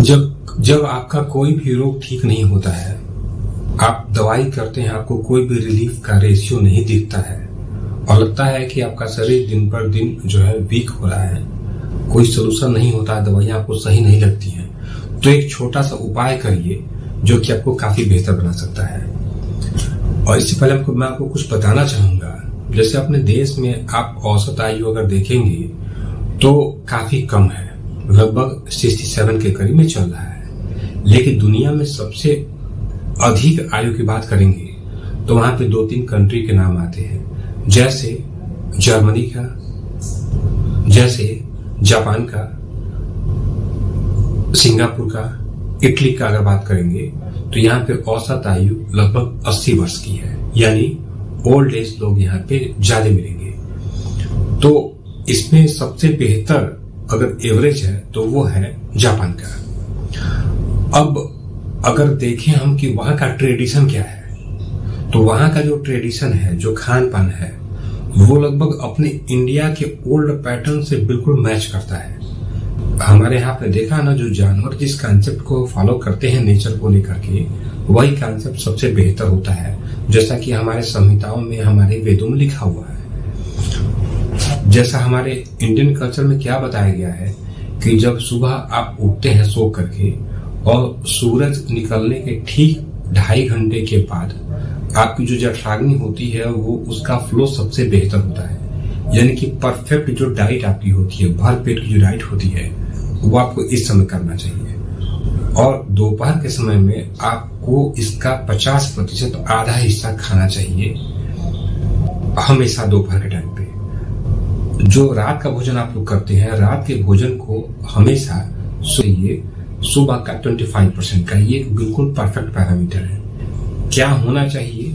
जब जब आपका कोई भी रोग ठीक नहीं होता है, आप दवाई करते हैं, आपको कोई भी रिलीफ का रेशियो नहीं दिखता है और लगता है कि आपका शरीर दिन पर दिन जो है वीक हो रहा है, कोई सोल्यूशन नहीं होता है, दवाइयां आपको सही नहीं लगती हैं, तो एक छोटा सा उपाय करिए जो कि आपको काफी बेहतर बना सकता है। और इससे पहले मैं आपको कुछ बताना चाहूंगा। जैसे अपने देश में आप औसत आयु अगर देखेंगे तो काफी कम है, लगभग 67 के करीब में चल रहा है। लेकिन दुनिया में सबसे अधिक आयु की बात करेंगे तो वहां पे 2-3 कंट्री के नाम आते हैं, जैसे जर्मनी का, जैसे जापान का, सिंगापुर का, इटली का। अगर बात करेंगे तो यहाँ पे औसत आयु लगभग 80 वर्ष की है, यानी ओल्ड एज लोग यहाँ पे ज्यादा मिलेंगे। तो इसमें सबसे बेहतर अगर एवरेज है तो वो है जापान का। अब अगर देखें हम कि वहां का ट्रेडिशन क्या है, तो वहां का जो ट्रेडिशन है, जो खान पान है, वो लगभग अपने इंडिया के ओल्ड पैटर्न से बिल्कुल मैच करता है। हमारे यहाँ पे देखा ना, जो जानवर जिस कॉन्सेप्ट को फॉलो करते हैं नेचर को लेकर के, वही कॉन्सेप्ट सबसे बेहतर होता है, जैसा कि हमारे संहिताओं में, हमारे वेदों में लिखा हुआ है। जैसा हमारे इंडियन कल्चर में क्या बताया गया है कि जब सुबह आप उठते हैं सो करके और सूरज निकलने के ठीक 2.5 घंटे के बाद आपकी जो जठराग्नि होती है वो उसका फ्लो सबसे बेहतर होता है, यानी कि परफेक्ट जो डाइट आपकी होती है, भर पेट की जो डाइट होती है, वो आपको इस समय करना चाहिए। और दोपहर के समय में आपको इसका 50% आधा हिस्सा खाना चाहिए हमेशा दोपहर के टाइम पे। जो रात का भोजन आप लोग करते हैं, रात के भोजन को हमेशा सुबह का 25% का, ये बिल्कुल परफेक्ट पैरामीटर है। क्या होना चाहिए,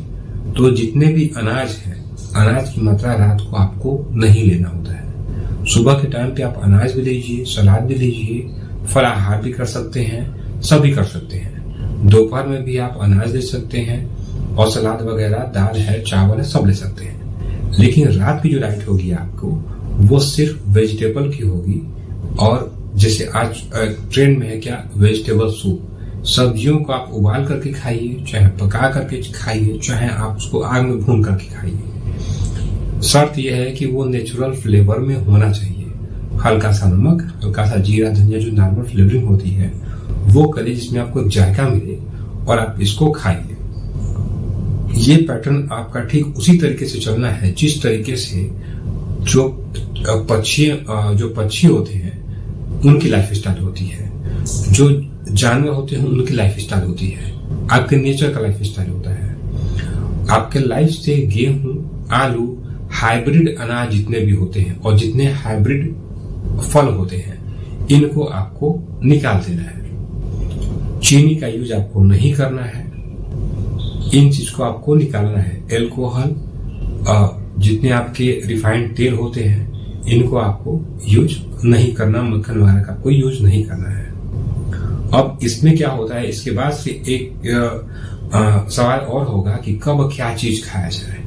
तो जितने भी अनाज है, अनाज की मात्रा रात को आपको नहीं लेना होता है। सुबह के टाइम पे आप अनाज भी लीजिए, सलाद भी लीजिए, फलाहार भी कर सकते हैं, सभी कर सकते हैं। दोपहर में भी आप अनाज ले सकते हैं और सलाद वगैरह, दाल है, चावल है, सब ले सकते हैं। लेकिन रात की जो डाइट होगी आपको, वो सिर्फ वेजिटेबल की होगी। और जैसे आज ट्रेंड में है क्या, वेजिटेबल सूप। सब्जियों को आप उबाल करके खाइए, चाहे पका करके खाइए, चाहे आप उसको आग में भून करके खाइए। शर्त यह है कि वो नेचुरल फ्लेवर में होना चाहिए। हल्का सा नमक, हल्का सा जीरा धनिया, जो नॉर्मल फ्लेवरिंग होती है वो करिए, जिसमें आपको एक जायका मिले और आप इसको खाइए। ये पैटर्न आपका ठीक उसी तरीके से चलना है जिस तरीके से जो पक्षी होते हैं उनकी लाइफ स्टाइल होती है, जो जानवर होते हैं उनकी लाइफ स्टाइल होती है, आपके नेचर का लाइफ स्टाइल होता है। आपके लाइफ से गेहूं, आलू, हाइब्रिड अनाज जितने भी होते हैं और जितने हाइब्रिड फल होते हैं, इनको आपको निकाल देना है। चीनी का यूज आपको नहीं करना है, इन चीज को आपको निकालना है। एल्कोहल, जितने आपके रिफाइंड तेल होते हैं, इनको आपको यूज नहीं करना, मक्खन वगैरह का कोई यूज नहीं करना है। अब इसमें क्या होता है, इसके बाद से एक सवाल और होगा कि कब क्या चीज खाया जाए।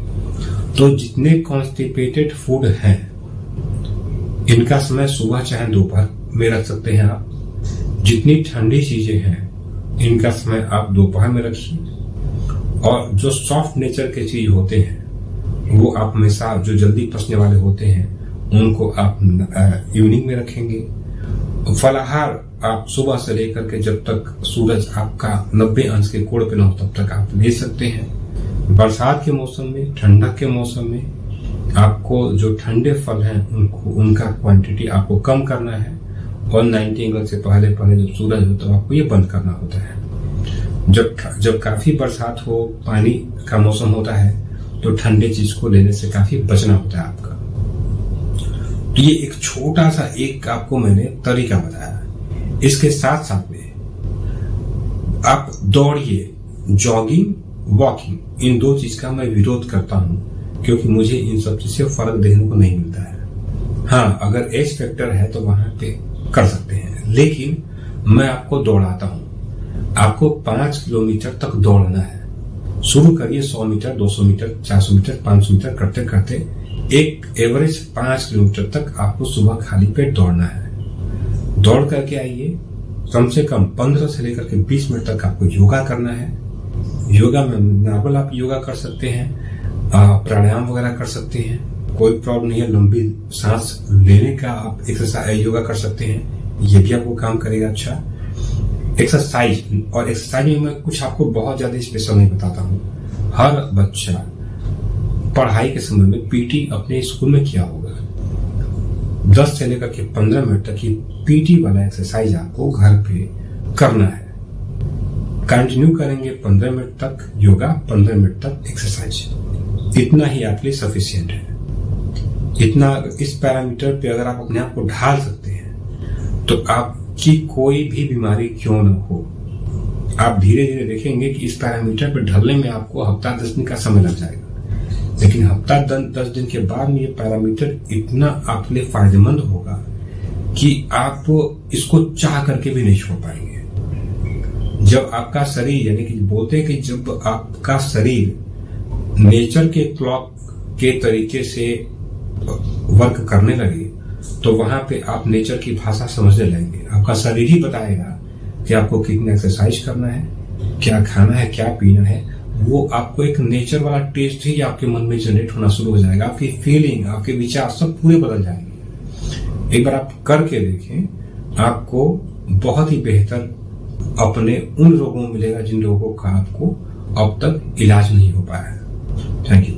तो जितने कॉन्स्टिपेटेड फूड हैं, इनका समय सुबह चाहे दोपहर में रख सकते हैं आप। जितनी ठंडी चीजें हैं, इनका समय आप दोपहर में रखिए। और जो सॉफ्ट नेचर के चीज होते हैं, वो आप हमेशा, जो जल्दी पचने वाले होते हैं, उनको आप इवनिंग में रखेंगे। फलाहार आप सुबह से लेकर के जब तक सूरज आपका 90 अंश के कोण पे न हो तब तक आप ले सकते हैं। बरसात के मौसम में, ठंडक के मौसम में आपको जो ठंडे फल हैं उनका क्वांटिटी आपको कम करना है। और 90 एंगल से पहले जब सूरज हो तो आपको ये बंद करना होता है। जब काफी बरसात हो, पानी का मौसम होता है, तो ठंडे चीज को लेने से काफी बचना होता है आपका। तो ये एक छोटा सा एक आपको मैंने तरीका बताया। इसके साथ साथ में आप दौड़िए, जॉगिंग, वॉकिंग, इन 2 चीज का मैं विरोध करता हूं, क्योंकि मुझे इन सब चीज से फर्क देखने को नहीं मिलता है। हाँ, अगर एज फैक्टर है तो वहां पे कर सकते हैं, लेकिन मैं आपको दौड़ाता हूं। आपको 5 किलोमीटर तक दौड़ना है। शुरू करिए 100 मीटर, 200 मीटर, 400 मीटर, 500 मीटर करते करते एक एवरेज 5 किलोमीटर तक आपको सुबह खाली पेट दौड़ना है। दौड़ करके आइए, कम से कम 15 से लेकर के 20 मिनट तक आपको योगा करना है। योगा में नॉर्मल आप योगा कर सकते हैं, प्राणायाम वगैरह कर सकते हैं, कोई प्रॉब्लम नहीं है। लंबी सांस लेने का आप एक्सरसाइज योगा कर सकते हैं, ये भी आपको काम करेगा। अच्छा एक्सरसाइज, और एक्सरसाइज में मैं कुछ आपको बहुत ज्यादा स्पेशल नहीं बताता हूँ। हर बच्चा पढ़ाई के समय में पीटी अपने स्कूल में किया होगा। 10 से लेकर के 15 मिनट तक ये पीटी वाला एक्सरसाइज आपको घर पे करना है। कंटिन्यू करेंगे 15 मिनट तक योगा, 15 मिनट तक एक्सरसाइज, इतना ही आपके लिए सफिशियंट है। इतना इस पैरामीटर पे अगर आप अपने आप को ढाल सकते हैं तो आपकी कोई भी बीमारी क्यों न हो, आप धीरे धीरे देखेंगे कि इस पैरामीटर पे ढलने में आपको हफ्ता 10 दिन का समय लग जाएगा, लेकिन हफ्ता 10 दिन के बाद में ये पैरामीटर इतना आपके लिए फायदेमंद होगा कि आप इसको चाह करके भी नहीं छोड़ पाएंगे। जब आपका शरीर, यानी कि बोलते हैं कि जब आपका शरीर नेचर के क्लॉक के तरीके से वर्क करने लगे तो वहां पे आप नेचर की भाषा समझने लगेंगे। आपका शरीर ही बताएगा कि आपको कितना एक्सरसाइज करना है, क्या खाना है, क्या पीना है। वो आपको एक नेचर वाला टेस्ट ही आपके मन में जनरेट होना शुरू हो जाएगा। आपकी फीलिंग, आपके विचार सब पूरे बदल जाएंगे। एक बार आप करके देखें, आपको बहुत ही बेहतर अपने उन रोगों में मिलेगा जिन रोगों का आपको अब तक इलाज नहीं हो पाया है। Thank you.